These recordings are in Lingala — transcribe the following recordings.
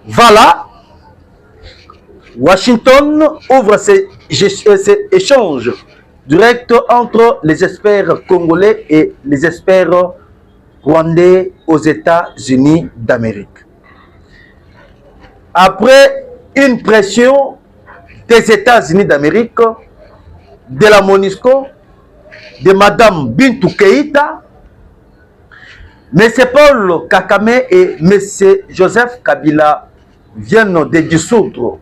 Voilà, Washington ouvre ces échanges directs entre les experts congolais et les experts rwandais aux États-Unis d'Amérique. Après une pression des États-Unis d'Amérique, de la MONUSCO, de Madame Bintou Keïta, M. Paul Kagame et M. Joseph Kabila viennent de dissoudre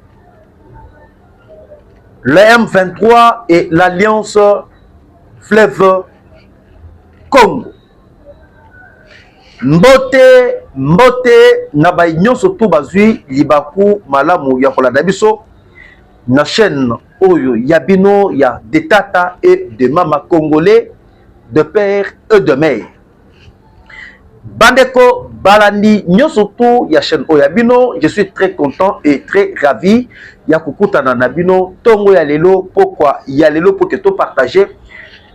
le M23 et l'Alliance Fleuve Congo. Mbote na ba nyonso to bazui libaku malamu ya kolanda biso na chaîne oyo ya bino ya de tata et de mama congolais de père et de mère. Bandeko balandi nyonso to ya chaîne oyo ya bino, je suis très content et très ravi ya kukutana na bino tongo ya lelo. Pourquoi ya lelo pour que to partager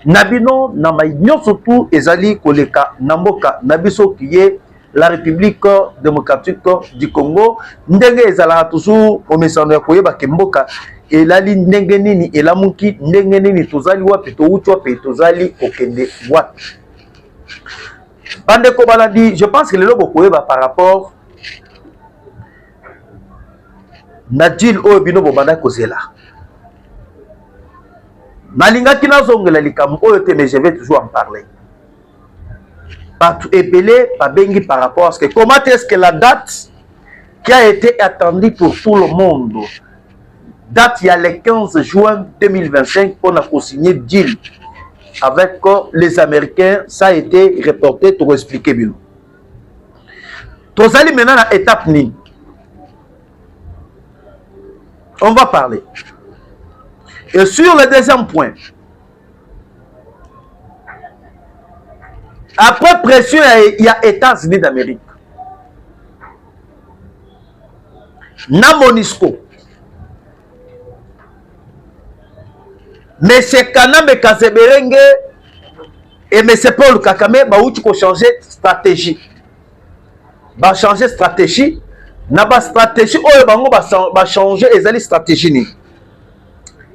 Nabino Namaïnyo surtout ezali koleka namboka nabiso qui est la République démocratique du Congo. Ndenge ezala toujours au mesano ya koyeba kemboka elali ndenge nini elamuki ndenge nini tozali wapi to uti wapi tozali okende wapi. Bande ko baladi, je pense que le logo koyeba par rapport Nadil Obino Bobanda Kozela. Nalinga kina zongela likambo oyo te, mais je vais toujours en parler. Partout épelé, pas bengi par rapport à ce que comment est-ce que la date qui a été attendue pour tout le monde, date il y a le 15 juin 2025 on a co-signé deal avec les Américains, ça a été reporté pour expliquer bien. Tozali maintenant à étape ni. On va parler. Et sur le deuxième point, après pression, il y a États-Unis d'Amérique. Na MONUSCO. M. Kanambe Kazeberenge et M. Paul Kagame ont changé de stratégie. Ba changer stratégie. Na ba stratégie, oh, ba changer les stratégies.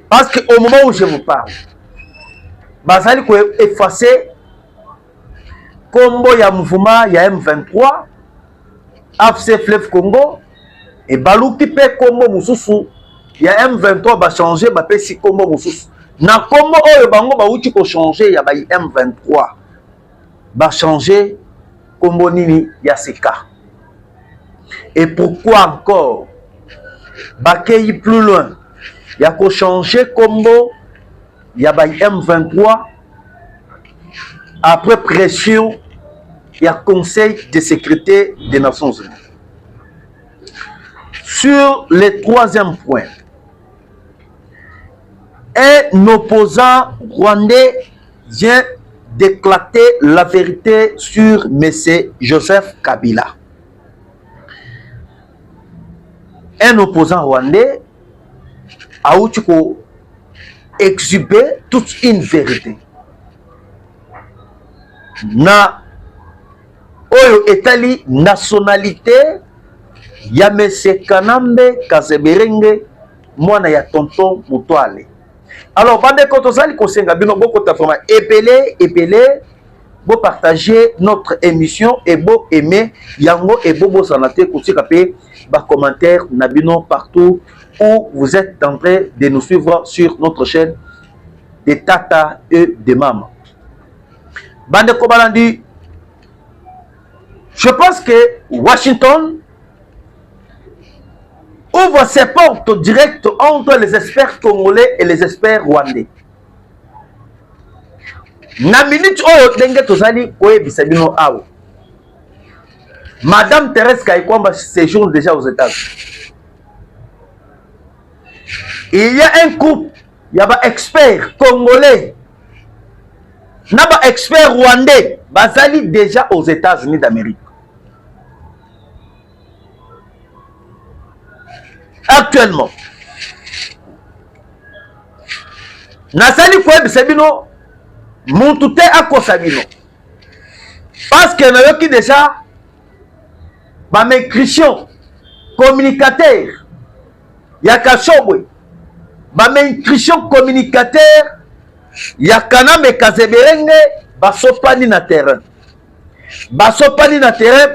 Parce qu'au moment où je vous parle, bazali ko effacer combo ya mouvement ya M23, AFC Fleuve Congo et baluki pe combo mususu ya M23 ba changer ba pesi combo mususu. Na combo oyo bango ba uti ko changer ya ba M23. Ba changer combo nini ya CK. Et pourquoi encore ba kei plus loin? Il y a qu'à changer combo, il y a M23, après pression, il y a Conseil de sécurité des Nations Unies. Sur le troisième point, un opposant rwandais vient d'éclater la vérité sur M. Joseph Kabila. Un opposant rwandais a exhibé toute une vérité. Na oyo etali nationalité ya M. Kanambe Kazeberenge mwana ya tonton Mutuale. Alors bande ko tozali kosenga bino boko ta vraiment épelé bo partager notre émission et bo aimer yango et bo sanate ko tika pe ba commentaire na bino partout où vous êtes en train de nous suivre sur notre chaîne des Tata et des Maman. Bande Kobalandi, je pense que Washington ouvre ses portes directes entre les experts congolais et les experts rwandais. Na minute oyo denge tozali koyebisa bino awo. Madame Thérèse Kaikwamba séjourne déjà aux États-Unis. Il y a un groupe, il y a des experts congolais, il y a des experts rwandais, basali déjà aux États-Unis d'Amérique. Actuellement, Nasali Koueb Sabino, Montouté Ako Sabino. Parce que nous avons déjà ma Christian, communicateur ya Kashobwe ba maintrusion communicateur ya Kanambe Kazebelenge basopani na terrain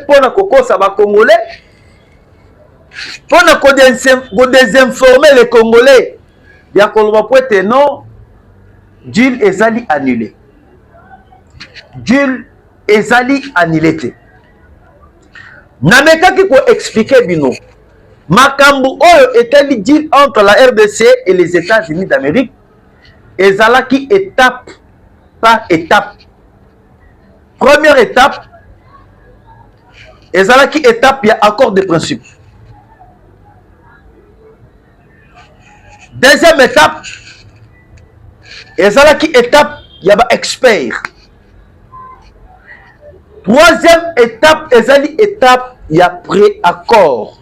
pona kokosa ba Congolais pona ko désinformer les Congolais ya koloba poete non Jules ezali annulé te namekaki ko expliquer bino makambo oyo etali deal entre la RDC et les États-Unis d'Amérique ezalaki étape par étape. Première étape ezalaki étape ya accord de principe. Deuxième étape ezalaki étape ya ba expert. Troisième étape ezali étape ya pré-accord.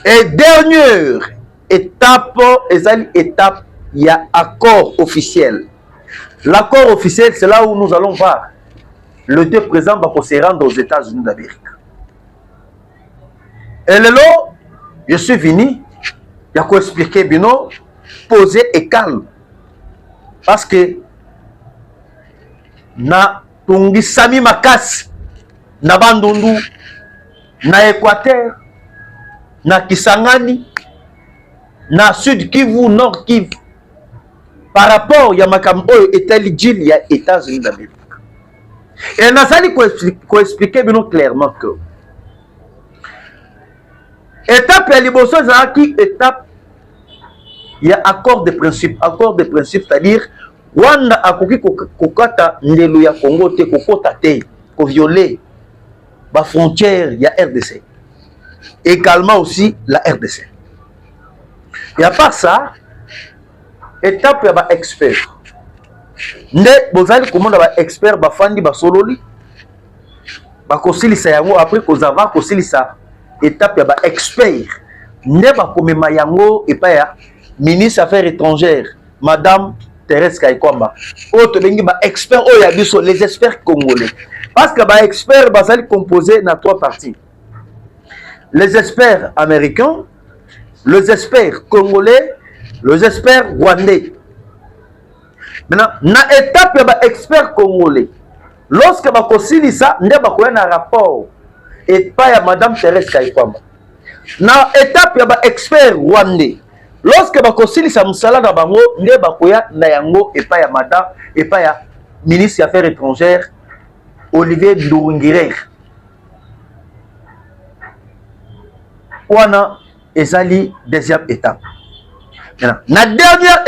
Et dernière étape ezali étape ya accord officiel. L'accord officiel, c'est là où nous allons voir le deux présidents va se rendre aux États-Unis d'Amérique. Et là, je suis venu, il y a quoi expliquer, bino, poser et calme. Parce que na tungi sami makas na bandundu na Équateur na Kisangani na Sud Kivu, Nord Kivu. Par rapport ya makambo oyo etali deal ya États-Unis d'Amérique. Et nazali ko expliquer bino clairement que étape ya liboso ezalaki étape ya accord de principe. Accord de principe, c'est-à-dire Rwanda akoki kokata ndelo ya Congo te, kokota te, ko violer ba frontière ya RDC. Également aussi la RDC. Et à part ça, étape ya ba expert. Nde bozali komona ba expert bafandi basololi bakosilisa yango après kozava kosilisa étape ya ba expert. Nde bakomema yango epa ya ministre affaires étrangères madame Thérèse Kaikwamba. Oto bengi ba expert o ya biso les experts congolais. Parce que ba expert bazali composé na trois parties. Les experts américains, les experts congolais, les experts rwandais. Maintenant, na étape ya ba expert congolais, lorsque ba kosili ça, nde ba koya na rapport et pas ya madame Thérèse Kaikwamba. Na étape ya ba expert rwandais, lorsque ba kosili ça musala na bango, nde ba koya na yango et pas ya madame et pas ya ministre des Affaires étrangères Olivier Nduhungirehe. Wana ezali deuxième étape. La dernière,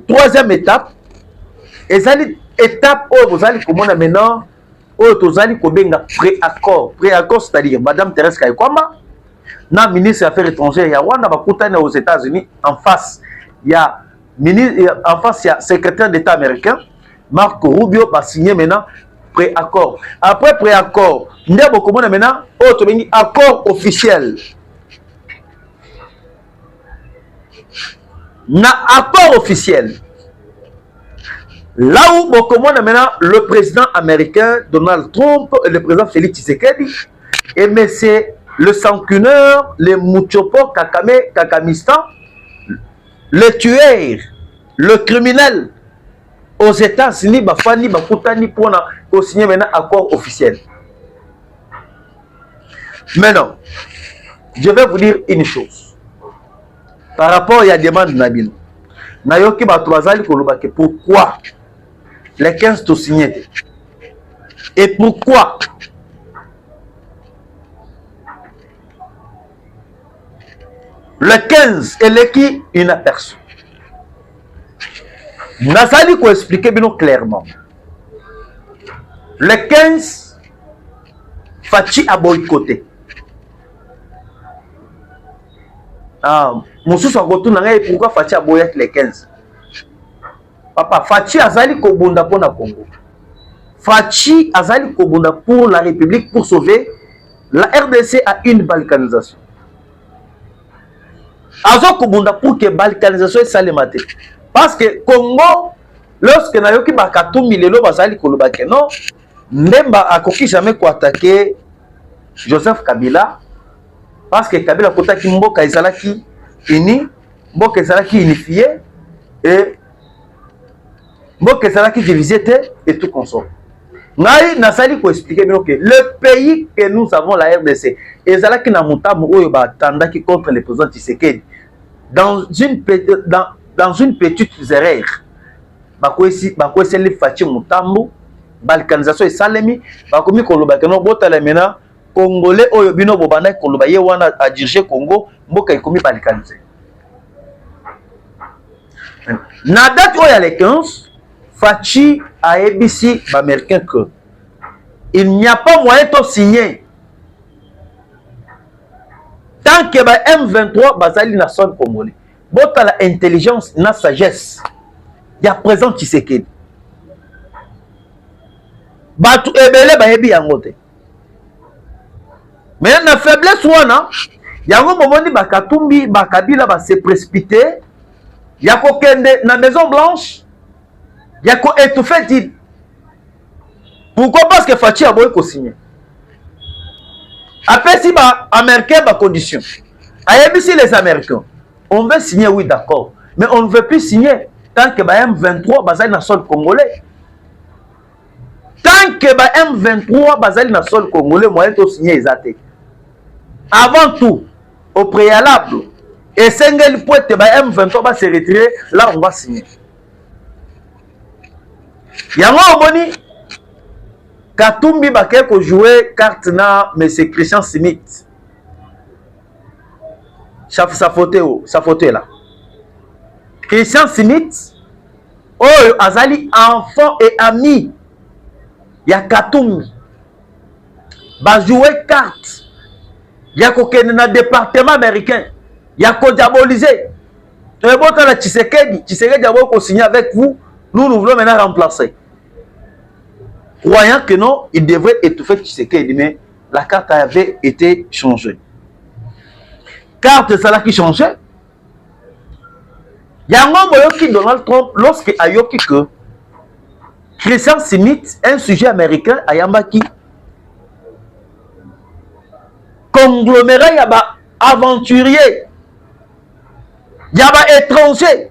troisième étape, ezali étape où vous allez comment maintenant, où vous allez kobenga pré-accord. Pré-accord, c'est-à-dire madame Thérèse Kaikwamba, na ministre des Affaires étrangères, ya wana bakutana aux États-Unis en face, il y a secrétaire d'État américain Marco Rubio va signer maintenant pré-accord. Après pré-accord, ndebo comment maintenant, où tu bengi accord officiel. Na accord officiel. Là où maintenant le président américain Donald Trump et le président Félix Tshisekedi et monsieur le sancuneur, le Muchopo Kakamistan, le tueur, le criminel aux États-Unis, Bafani Bakutani pour signer maintenant accord officiel. Maintenant, je vais vous dire une chose. Par rapport à la demande de Nabino, Nayoki Batouazali Kolobake, pourquoi les 15 sont signés? Et pourquoi le 15 est l'équipe une personne? Nazali ko expliquer bien clairement. Le 15, Fachi a boycotté. Moussous a retourné pourquoi Fachi a boycotté les 15? Papa, Fachi azali kobunda pour la Congo. Fachi azali kobunda pour la République pour sauver la RDC à une balkanisation. Azo kobunda pour que balkanisation soit salemate. Parce que Congo, lorsque Nayoki Bakatou Milelo bazali kolobake non, Ndemba a coquille jamais ko attaquer Joseph Kabila, parce que Kabila kotaki mboka ezalaki uni, mboka ezalaki unifié, et mboka ezalaki divisé et tout consort. Ngai nasali ko expliquer que le pays que nous avons, la RDC, ezalaki na mutamu oyo batandaki contre le président Tshisekedi dans une petite erreur. Bakwesi li fachi mutambu balkanisation esalemi bakomi koloba keno botala mena congolais oyo bino bobanda koloba ye wana a diriger Congo mboka ekomi balkanisé. Na date oyo ya le 15 Fachi a ABC américain que il n'y a pas moyen de signer tant que ba M23 bazali na sol congolais. Bota la intelligence na sagesse ya présent Tshisekedi. Batu ebele ba yebi yango te. Mais na faiblesse wana yango momoni bakatumbi bakabila ba se précipiter yako kende na Maison Blanche. Il y a étouffé dit. Pourquoi? Parce que Fachi a beau signer. Après si les Américains ba condition. Si les Américains, on veut signer, oui d'accord, mais on ne veut plus signer tant que M23 bazali na sol congolais. Tant que M23 bazali na sol congolais, moyen de signer exacté. Avant tout, au préalable, et Sengel Poete M23 va se retirer, là on va signer. Yango omoni Katumbi Baké ko jouer carte na monsieur Christian Smith. Sa photo là. Christian Smith oh azali enfant et ami ya Katumbi. Ba jouer carte. Ya ko kene na département américain. Ya ko diaboliser. Et bon quand la Tshisekedi a ko signer avec vous. Nous voulons maintenant remplacer. Croyant que non, il devrait étouffer Tshisekedi, mais la carte avait été changée. Carte ça qui changeait. Il y a un moment qui Donald Trump, lorsque Ayoki que Christian Smith, un sujet américain, Ayambaki, congloméré, il y a aventurier, il y a étranger.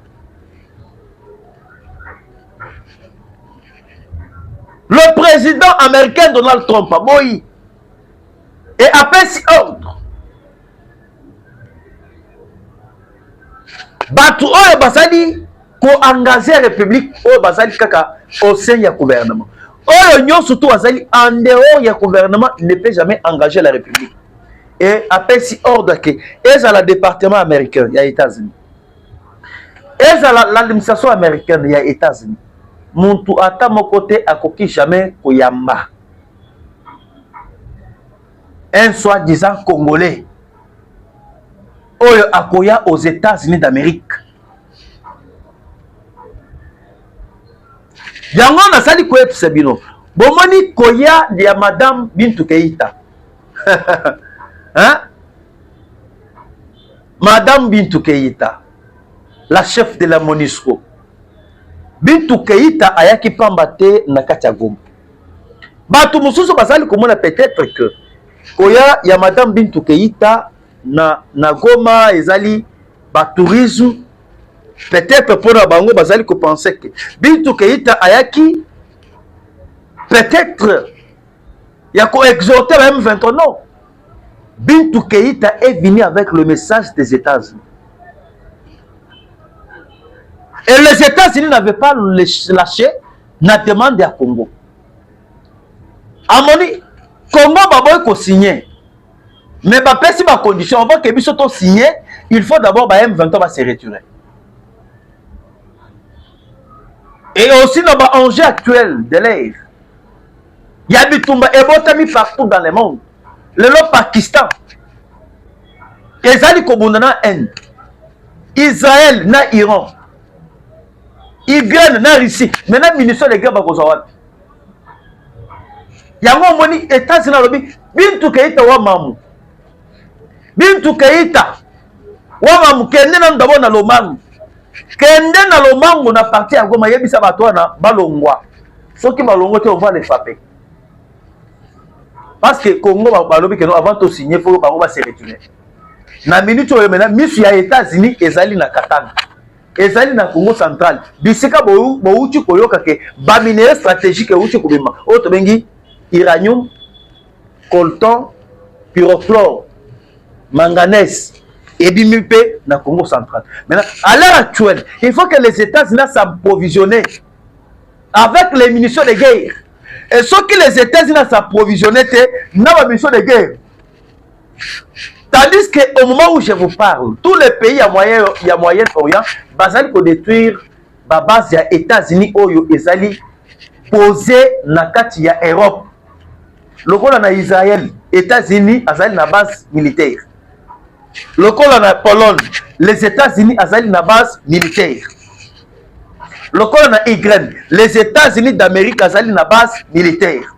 Le président américain Donald Trump a boyi et après si ordre. Batu oyo basali ko engager la République oyo basali kaka au sein du gouvernement. Oyo nyon surtout basali en dehors du gouvernement ne peut jamais engager la République. Et après si ordre que est à la département américain, il y a États-Unis. Est à l'administration américaine, il y a États-Unis. Muntu ata mokote akoki jamais koyamba un soi-disant congolais oyo akoya aux États-Unis d'Amérique. Yango na sali koyep sebino bomoni koya ya madame Bintou Keïta. Hein? Madame Bintou Keïta, la chef de la MONUSCO. Bintou Keïta ayaki pambate na kati ya Goma. Batu mususu basali komona peut-être que koya ya madame Bintou Keïta na Goma ezali ba tourisme, peut-être pour na bango basali ko penser que Bintou Keïta ayaki peut-être ya ko exhorter même 23 non. Bintou Keïta est venu avec le message des États-Unis. Et les États-Unis n'avaient pas lâché la demande à Congo. Amoni, Congo va signer. Mais si ma condition, avant que Bissot signé, il faut d'abord que M23 va se retirer. Et aussi dans l'enjeu actuel de l'air, il y a des Tumba et Botami partout dans le monde. Le Pakistan, Ezali Kobundana Inde, Israël na Iran. Ukraine na Russie. Maintenant, ministre des guerres Bakozawat. Yango moni États-Unis na lobi Bintou Keïta wa mamu. Bintou Keïta wa mamu kende na ndabo na lomangu. Kende na lomangu na parti ya Goma yebisa bato na balongwa. Soki balongwa te on va les frapper. parce que Congo balobi que avant de signer il faut bango ba se retourner na minute oyo maintenant misu ya États-Unis ezali na Katanga ezali na Congo central bisika bouti koyoka ke ba minerai stratégique outi kobima oyo tobengi uranium coltan pyrofluore manganèse et bimipé na Congo central. Maintenant, à l'heure actuelle, il faut que les États-Unis s'approvisionner avec les munitions de guerre. Et ce que les États-Unis s'approvisionner, n'a pas munitions de guerre. Tandis qu'au moment où je vous parle, tous les pays à Moyen-Orient, basal pour détruire la base des États-Unis oyo ezali posé na kati ya Europe. Lokola na Israël, États-Unis azali na base militaire. Lokola na Pologne, les États-Unis azali na base militaire. Lokola na Ukraine, les États-Unis d'Amérique azali na base militaire.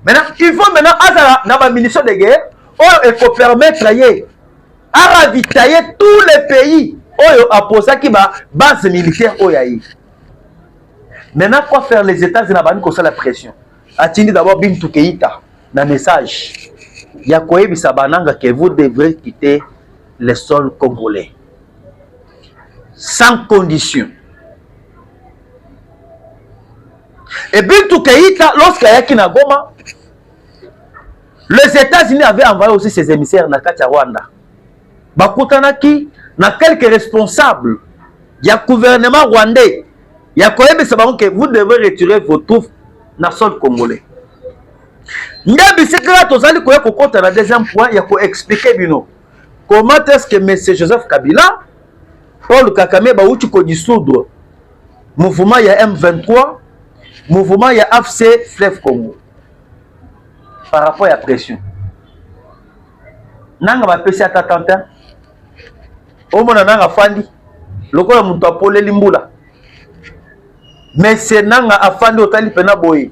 Maintenant, il faut maintenant azala na ba munitions de guerre, il faut permettre à ravitailler tous les pays oyo a posé qui ba base militaire oyaï. Maintenant, quoi faire les États-Unis na bani kosa la pression. Atindi d'abord Bintou Keïta na message. Yakoye bisabananga que vous devrez quitter le sol congolais. Sans condition. Et Bintou Keïta, lorsqu'il y a qui na Goma, les États-Unis avaient envoyé aussi ses émissaires na Katia Rwanda. Bakutanaki, na quelques responsables, il y a gouvernement rwandais. Yakoye bisabananga que vous devrez retirer vos troupes dans le sol congolais. Ndabi sekra tozali koya kokota na deuxième point ya ko expliquer bino comment est-ce que monsieur Joseph Kabila Paul Kagame ba uti ko dissoudre mouvement ya M23 mouvement ya AFC Fleuve Congo par rapport à la pression nanga ba pesi atatanta o mona nanga fandi lokola muntu apole limbula mais c'est nanga afandi otali pena boye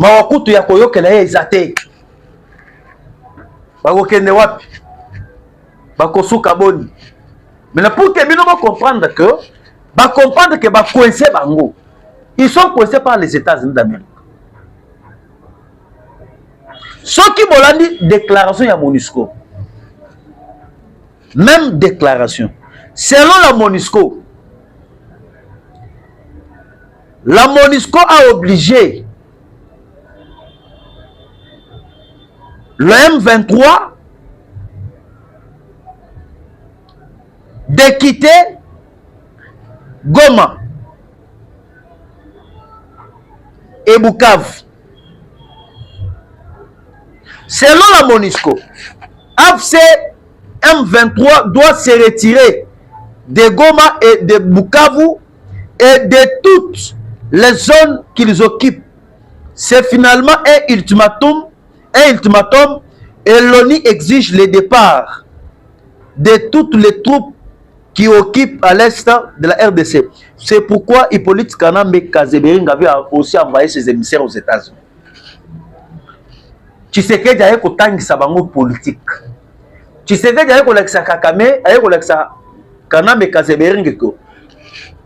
mawakutu ya koyokela ye ezate bakokende wapi bakosuka boni mais pour que bino comprendre que ba coincé bango ils sont coincés par les États-Unis d'Amérique. Ce qui bolandi déclaration ya MONUSCO même déclaration selon la MONUSCO a obligé le M23 de quitter Goma et Bukavu. Selon la MONUSCO, AFC M23 doit se retirer de Goma et de Bukavu et de toutes les zones qu'ils occupent. C'est finalement un ultimatum et l'ONU exige le départ de toutes les troupes qui occupent à l'est de la RDC. C'est pourquoi Hippolyte Kanambe Kazebering avait aussi envoyé ses émissaires aux États-Unis. Tshisekedi a kotangisa bango politique. Tshisekedi a kolakisa Kagame, a kolakisa Kanambe Kazebering ko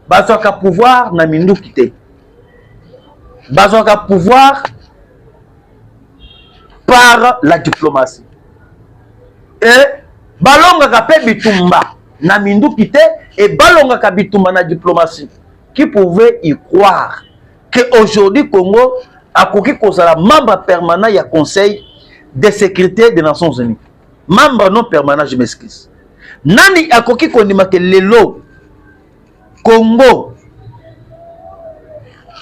bazwaka pouvoir na mindu kité. Bazwaka pouvoir par la diplomatie. Et balonga kape bitumba na mindu kité et balonga ka bitumba na diplomatie. Qui pouvait y croire que aujourd'hui Congo a koki kozala membre permanent ya Conseil de sécurité des Nations Unies. Membre non permanent, je m'excuse. Nani a koki kondima ke lelo Congo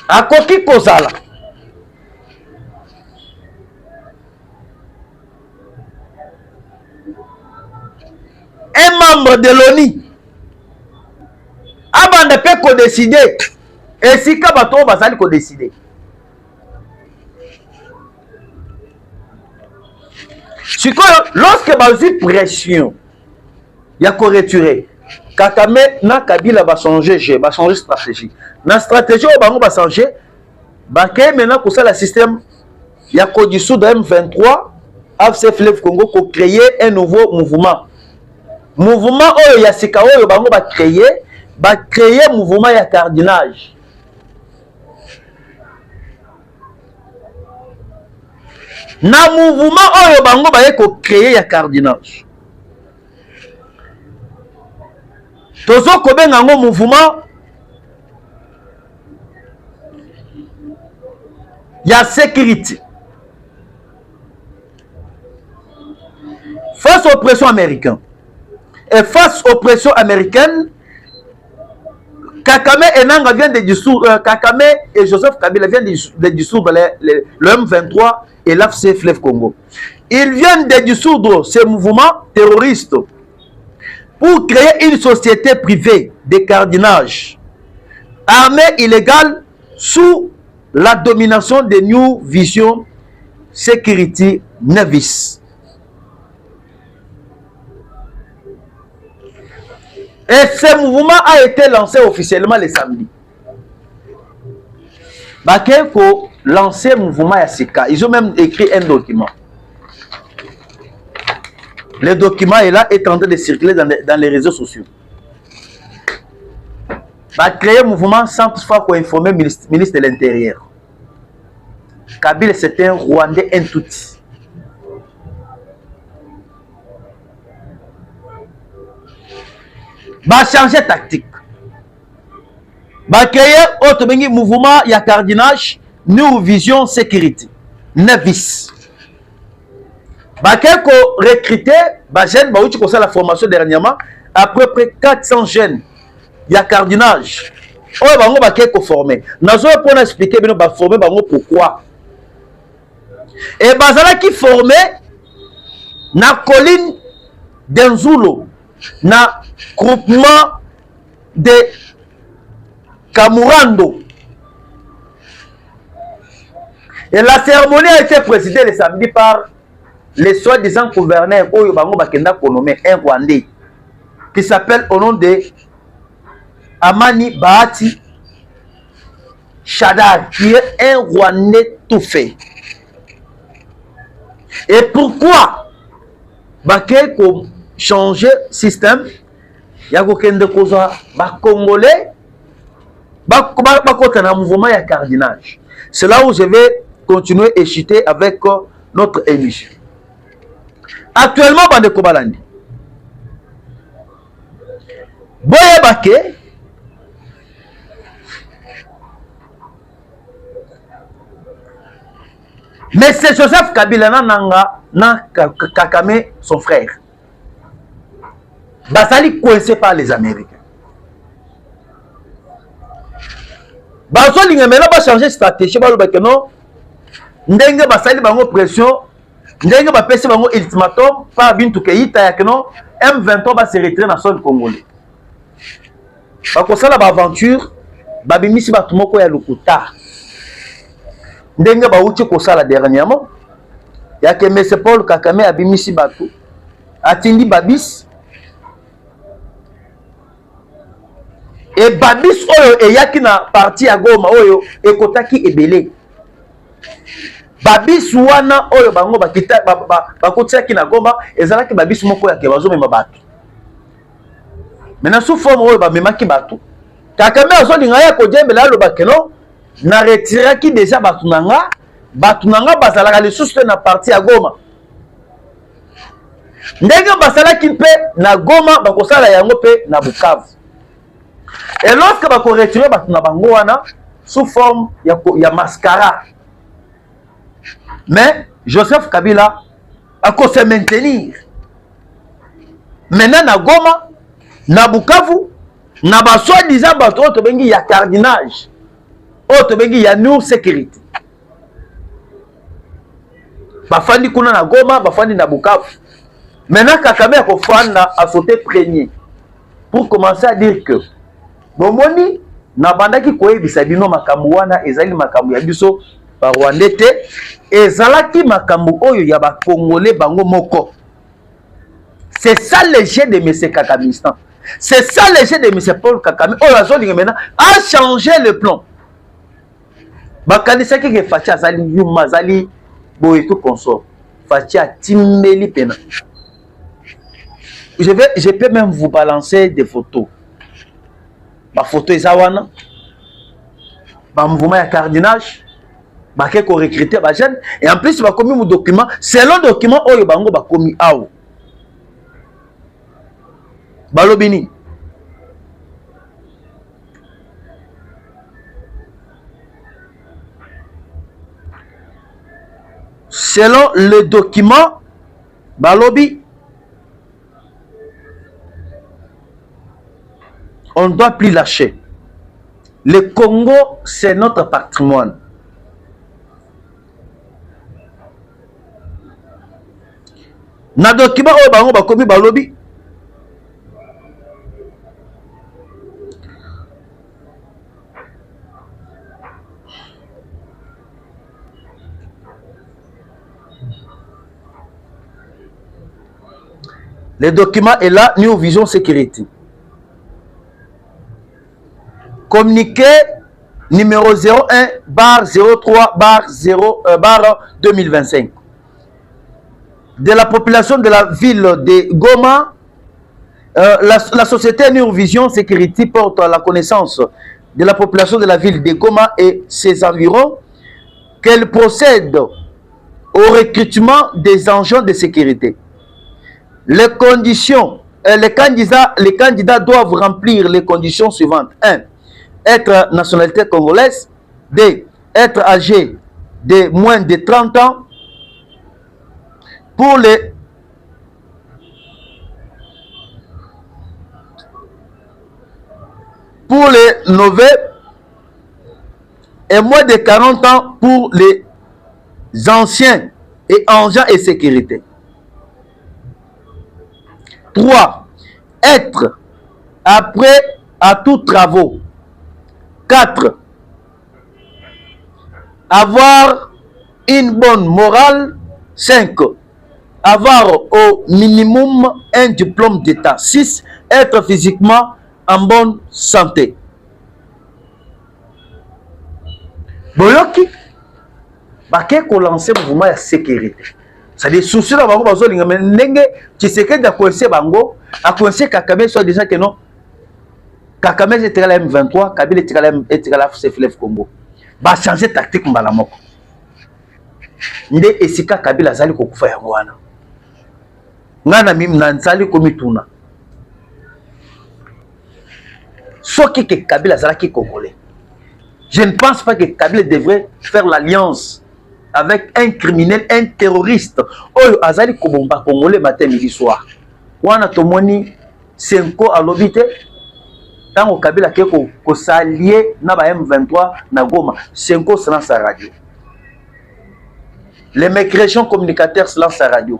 a koki kozala un membre de l'ONU abanda pe ko décider et si ka bato bazali ko décider lorsque bazi pression ya ko retirer Kagame na Kabila va changer stratégie na stratégie o bango va changer ba ke maintenant ko ça le système ya ko dissoudre M23 AFC Fleuve Congo ko créer un nouveau mouvement oyo ya sika oyo bango ba créer mouvement ya cardinage na mouvement oyo bango baye ko créer ya cardinage. Tozo ko benga ngo mouvement ya sécurité. Face aux pressions américaines. Et face aux pressions américaines, Kakame et Nanga viennent de dissoudre, Kakame et Joseph Kabila viennent de dissoudre le M23 et l'AFC Fleuve Congo. Ils viennent de dissoudre ces mouvements terroristes pour créer une société privée de cardinage, armée illégale sous la domination de New Vision Security Nevis. Et ce mouvement a été lancé officiellement le samedi. Bakeko lancé le mouvement Yassika. Ils ont même écrit un document. Le document est là, est en train de circuler dans les réseaux sociaux. Va créer un mouvement sans toutefois qu'on informe le ministre de l'Intérieur. Kabila, c'est un Rwandais, un Tutsi. Va changer tactique. Va créer autre mouvement, il y a cardinage, New Vision Sécurité, Nevis. Va recruter, va jeune, va aussi la formation dernièrement, à peu près 400 jeunes, il y a cardinage. Oh, va former. Nous allons expliquer, va former, pourquoi. Et bazala qui formé, na colline d'Enzulo, na groupement de Kamurando. Et la cérémonie a été présidée le samedi par le soi-disant gouverneur Oyo Bango Bakenda Konome, un Rwandais, qui s'appelle au nom de Amani Bahati Shadar, qui est un Rwandais tout fait. Et pourquoi Bakeko changer système? Il y a des Congolais un mouvement de cardinage. C'est là où je vais continuer et chuter avec notre émission. Actuellement, Bande Kobalandi. Boye Baké. Mais c'est Joseph Kabila na Kakame, son frère. Basali coincé par les Américains. Basali maintenant va changer de stratégie. Non, ndenge basali bango pression, ndenge ba pesi bango ultimatum par Bintou Keïta ya que non M23 va se retirer dans sol congolais. Ba ko sala ba aventure, ba bimisi ba tumoko ya lokuta. Ndenge ba uti ko sala dernièrement, ya que M. Paul Kakame abimisi batu, atindi babis. Et babis oyo e yaki na parti ya Goma oyo ekotaki ebele. Babis wana oyo bango bakita bakotiaki na Goma ezalaki babis moko ya ke bazomema batu. Maintenant sous forme oyo bamemaki batu. Kakame azolinga ya kojembela lo bakeno na retiraki déjà batu nanga bazalaka lisusu te na parti ya Goma. Ndenge basalaki mpe na Goma bakosala yango mpe na Bukavu. Et lorsque va retirer Batuna Bangoana sous forme ya mascara. Mais Joseph Kabila a qu'à se maintenir. Maintenant na Goma, na Bukavu, na ba soi-disant bato auto bengi ya cardinage. Auto bengi ya New Sécurité. Bafandi kuna na Goma, bafandi na Bukavu. Maintenant Kakame a kofanda a sauté premier. Pour commencer à dire que bomoni na bandaki koyebisa bino makambo wana ezali makambo ya biso ba Rwandais te, ezalaki makambo oyo ya ba Congolais bango moko. C'est ça le jeu de M. Kakamistan. C'est ça le jeu de M. Paul Kakame. Oyo azolinga maintenant a changé le plan. Bakanisaki ke Fachi azali yuma azali boye tout consort. Fachi a timeli pena. Je peux même vous balancer des photos. Ma photo est wana. Ma mouvement ya cardinage. Bake ko recruter ba jeune et en plus ba komi mu document selon document oyo bango ba komi awo. Balobini. Selon le document balobi, on ne doit plus lâcher. Le Congo, c'est notre patrimoine. Na document oyo bango bakomi balobi, le document est là, New Vision Sécurité. Communiqué numéro 01/03/0/2025 de la population de la ville de Goma. La société New Vision Sécurité porte à la connaissance de la population de la ville de Goma et ses environs qu'elle procède au recrutement des agents de sécurité. Les conditions, les candidats doivent remplir les conditions suivantes. 1. Être nationalité congolaise. 2. Être âgé de moins de 30 ans. Pour les nouvelles et moins de 40 ans pour les anciens et agents et sécurité. 3. Être après à tous travaux. 4. Avoir une bonne morale. 5. Avoir au minimum un diplôme d'État. 6. Être physiquement en bonne santé. Boyoki, bake ko lancer mouvement ya sécurité. Ça des soucis là bango bazo linga mais ndenge Tshisekedi a coincé bango, a coincé Kakame soit déjà que non. Kakame était la M23, Kabila était la CFLF Congo. Ba changer tactique mbala moko. Nde esika Kabila zali ko kufa yango wana. Ngana mimi nanzali komituna. Soki que Kabila zalaki congolais. Je ne pense pas que Kabila devrait faire l'alliance avec un criminel, un terroriste. Oyo azali kobomba congolais matin midi soir. Wana tomoni Senko alobite tango Kabila ke ko s'allier na ba M23 na Goma. Senko se lance sa radio. Les mécréants communicateurs se lancent sa radio.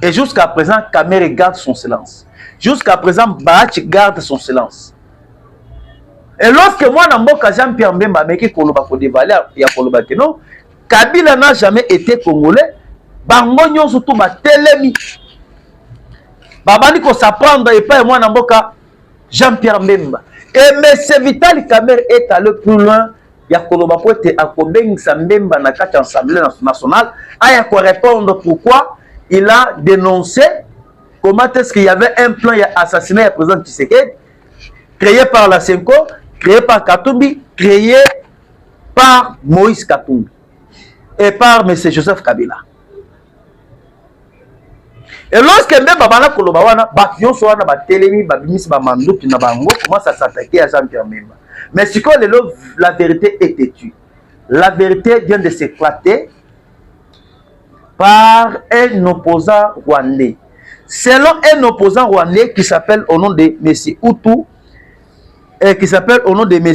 Et jusqu'à présent, Kamere garde son silence. Jusqu'à présent, Bahach garde son silence. Et lorsque moi, Namboka Jean-Pierre Mbemba, mais qui Koloba Kodevale, il y a Koloba Keno, Kabila n'a jamais été congolais. Bangonyon surtout ma telemi. Babani ko s'apprendre et pas moi Namboka Jean-Pierre Mbemba. Et M. Vital Kamer est allé plus loin. Il y a Koloba Kote à Kobeng Sambemba na kati Assemblée nationale. Il y a quoi répondre pourquoi il a dénoncé comment est-ce qu'il y avait un plan assassinat du président Tshisekedi, créé par la Senko, créé par Katumbi, créé par Moïse Katumbi et par M. Joseph Kabila. Et lorsque même Babana Kolobawana, Bakion Soana, Batelemi, Babimis, Bamandou, Pinabango, commence à s'attaquer à Jean-Pierre Memba. Mais si la vérité est têtue, la vérité vient de s'éclater par un opposant rwandais. Selon un opposant rwandais qui s'appelle au nom de M. Hutu, et qui s'appelle au nom de M.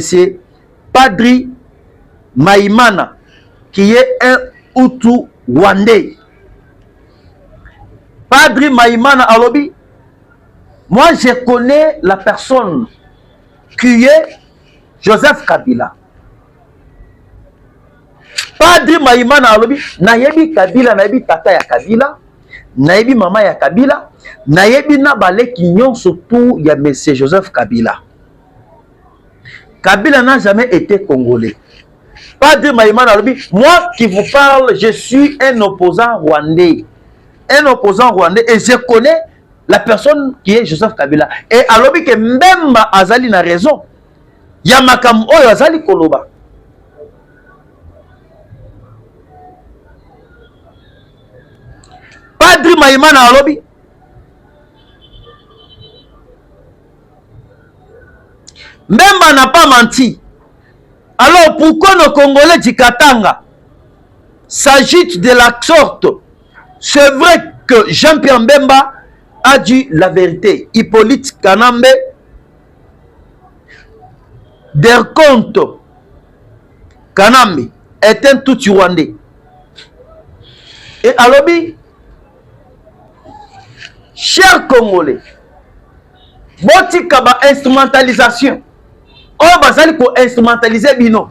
Padri Maïmana, qui est un Hutu rwandais. Padri Maïmana Alobi, moi je connais la personne qui est Joseph Kabila. Padri Maïmana Alobi, nayebi Kabila, nayebi tata ya Kabila, nayebi mama ya Kabila, nayebi nabale kinyon surtout ya M. Joseph Kabila. Kabila n'a jamais été congolais. Padri Maïmana Alobi, moi qui vous parle, je suis un opposant rwandais. Un opposant rwandais et je connais la personne qui est Joseph Kabila. Et Alobi que même Azali n'a raison. Yamakam Oyo Azali Koloba. Adri Maïmana à lobby. Même on n'a pas menti. Alors pourquoi nos Congolais du Katanga s'agitent de la sorte? C'est vrai que Jean-Pierre Mbemba a dit la vérité. Hippolyte Kanambe, Derconte Kanambe est un tout Rwandais. Et à lobby, chers Congolais, botika ba instrumentalisation. Oh, bazali ko instrumentaliser bino.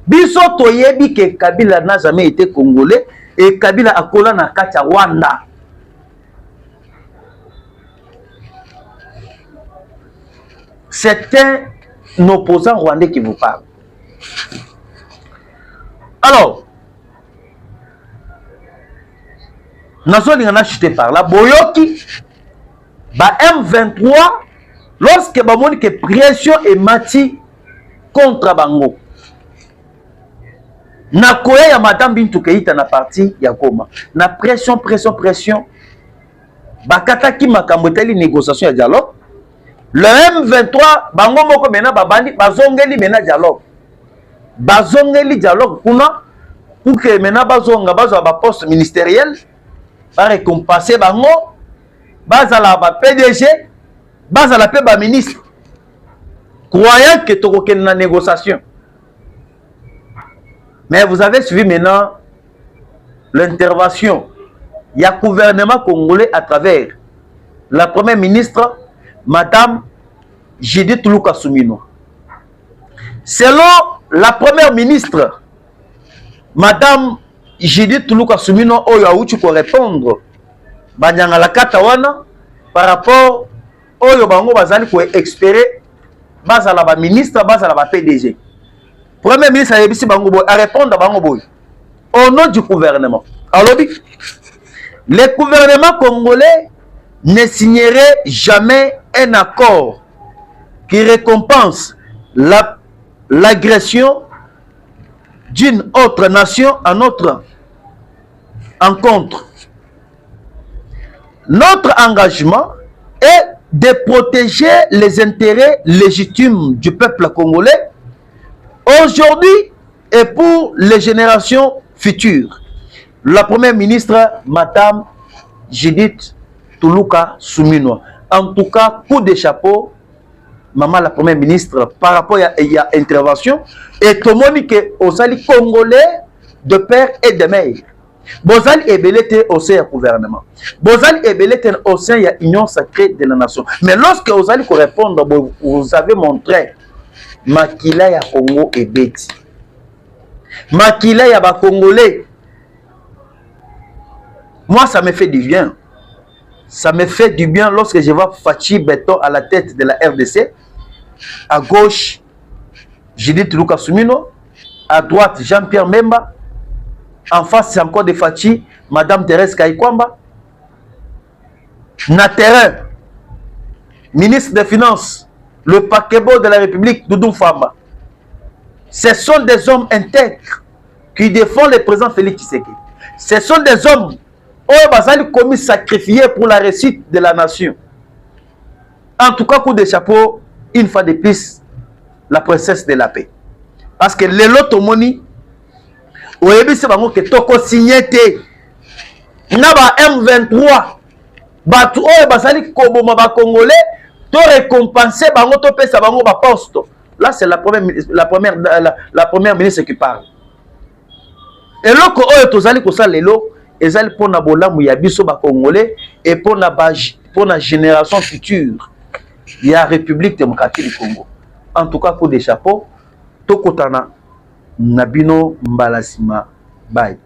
Biso toyebi que Kabila n'a jamais été congolais et Kabila a kola na kacha Rwanda. C'est un opposant rwandais qui vous parle. Alors, Nazo Lingana chuté par là, Boyoki, ba M23, lorsque bamoni que pression est mati contre Bango. Na koya ya Madame Bintou Keïta na parti ya Goma. Na pression. Bakata ki makambo teli négociation ya dialogue. Le M23 Bango moko mena babandi bazongeli mena dialogue. Bazongeli dialogue kuna pour que mena bazonga bazwa ba poste ministériel ba récompenser Bango bazala ba PDG bazala pe ba ministre. Croyant que tu as une négociation. Mais vous avez suivi maintenant l'intervention. Il y a un gouvernement congolais à travers la première ministre, Madame Judith Tuluka Sumino. Selon la première ministre, Madame Judith Tuluka Sumino, il faut répondre Banyanga la Katawana par rapport au Bango Bazali pour espérer. Basa la ministre, basa la PDG. Premier ministre a répondre à Bangoboy au nom du gouvernement. Alors, le gouvernement congolais ne signerait jamais un accord qui récompense l'agression d'une autre nation à notre encontre. Notre engagement est de protéger les intérêts légitimes du peuple congolais aujourd'hui et pour les générations futures. La première ministre, Madame Judith Tuluka Sumino. En tout cas, coup de chapeau, maman la première ministre, par rapport à l'intervention, et tout le monde qui est aux Congolais de père et de mère. Bozal et Belete au sein du gouvernement. Bozal et Belete au sein de l'Union sacrée de la nation. Mais lorsque vous allez répondre, vous avez montré Makila ya Congo et Beti. Makila ya ba Congolais. Moi, ça me fait du bien. Ça me fait du bien lorsque je vois Fachi Beton à la tête de la RDC. À gauche, Judith Tuluka Sumino. À droite, Jean-Pierre Mbemba. En face, c'est encore des Fachi, Madame Thérèse Kaikwamba. Na terrain, ministre des Finances, le paquebot de la République, Doudou Famba. Ce sont des hommes intègres qui défendent le président Félix Tshisekedi. Ce sont des hommes qui ont commis sacrifiés pour la réussite de la nation. En tout cas, coup de chapeau, une fois de plus, la princesse de la paix. Parce que les lotomoni, oyebi se bango ke toko signété na ba M23 batu oyo basali koboma ba congolais to récompenser bango to pesa bango ba poste. Là c'est la première ministre qui parle. Et loko oyo tozali ko sala lelo ezali pona bolamu ya biso ba congolais et pona génération future ya République démocratique du Congo. En tout cas, coup de chapeau, tokotana Nabino Mbalasima. Bye.